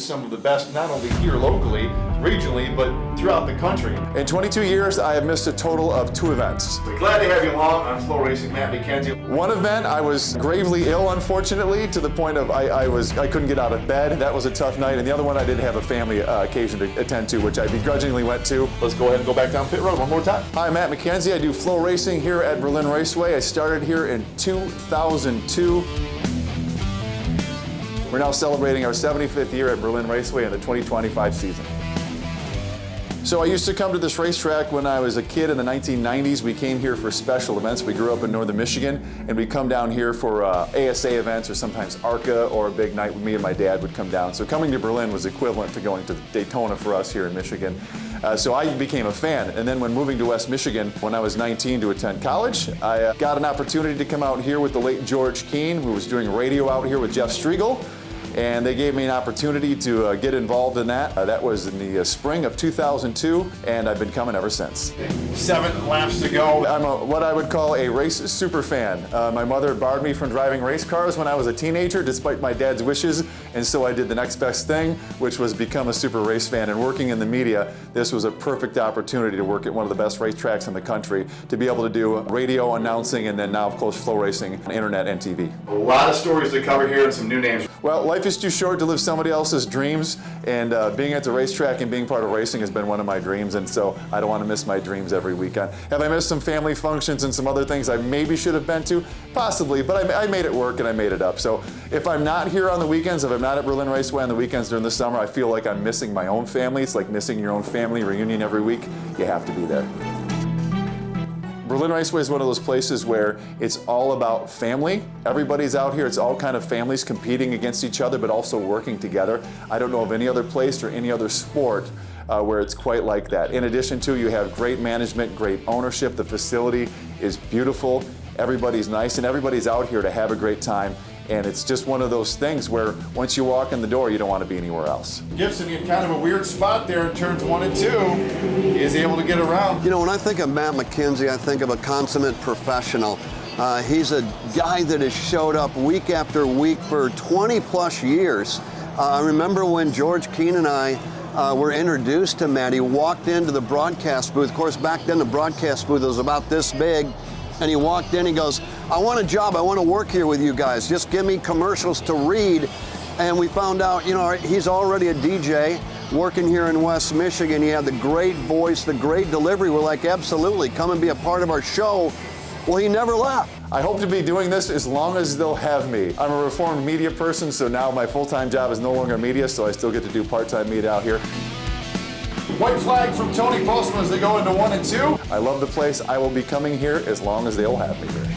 produce some of the best, not only here locally, regionally, but throughout the country. In 22 years, I have missed a total of 2 events. We're glad to have you along. I'm Flow Racing Matt McKenzie. One event, I was gravely ill, unfortunately, to the point of I couldn't get out of bed. That was a tough night. And the other one, I did have a family occasion to attend to, which I begrudgingly went to. Let's go ahead and go back down pit road one more time. Hi, I'm Matt McKenzie. I do Flow Racing here at Berlin Raceway. I started here in 2002. We're now celebrating our 75th year at Berlin Raceway in the 2025 season. So I used to come to this racetrack when I was a kid in the 1990s. We came here for special events. We grew up in northern Michigan, and we'd come down here for ASA events or sometimes ARCA or a big night. Me and my dad would come down. So coming to Berlin was equivalent to going to Daytona for us here in Michigan. So I became a fan. And then when moving to West Michigan, when I was 19 to attend college, I got an opportunity to come out here with the late George Keane, who was doing radio out here with Jeff Striegel. And they gave me an opportunity to get involved in that. That was in the spring of 2002, and I've been coming ever since. 7 laps to go. I'm what I would call a race super fan. My mother barred me from driving race cars when I was a teenager, despite my dad's wishes, and so I did the next best thing, which was become a super race fan. And working in the media, this was a perfect opportunity to work at one of the best racetracks in the country, to be able to do radio announcing, and then now, of course, flow racing on internet and TV. A lot of stories to cover here and some new names. Well, life is too short to live somebody else's dreams, and being at the racetrack and being part of racing has been one of my dreams, and so I don't want to miss my dreams every weekend. Have I missed some family functions and some other things I maybe should have been to? Possibly, but I made it work and I made it up. So if I'm not here on the weekends, if I'm not at Berlin Raceway on the weekends during the summer, I feel like I'm missing my own family. It's like missing your own family reunion every week. You have to be there. Berlin Raceway is one of those places where it's all about family. Everybody's out here. It's all kind of families competing against each other, but also working together. I don't know of any other place or any other sport where it's quite like that. In addition to, you have great management, great ownership. The facility is beautiful. Everybody's nice, and everybody's out here to have a great time. And it's just one of those things where once you walk in the door, you don't want to be anywhere else. Gibson in kind of a weird spot there in turns 1 and 2. He is able to get around. You know, when I think of Matt McKenzie, I think of a consummate professional. He's a guy that has showed up week after week for 20 plus years. I remember when George Keane and I were introduced to Matt. He walked into the broadcast booth. Of course, back then the broadcast booth was about this big. And he walked in, he goes, I want a job, I want to work here with you guys. Just give me commercials to read. And we found out, you know, he's already a DJ working here in West Michigan. He had the great voice, the great delivery. We're like, absolutely, come and be a part of our show. Well, he never left. I hope to be doing this as long as they'll have me. I'm a reformed media person, so now my full-time job is no longer media, so I still get to do part-time media out here. White flag from Tony Postman as they go into 1 and 2. I love the place. I will be coming here as long as they'll have me here.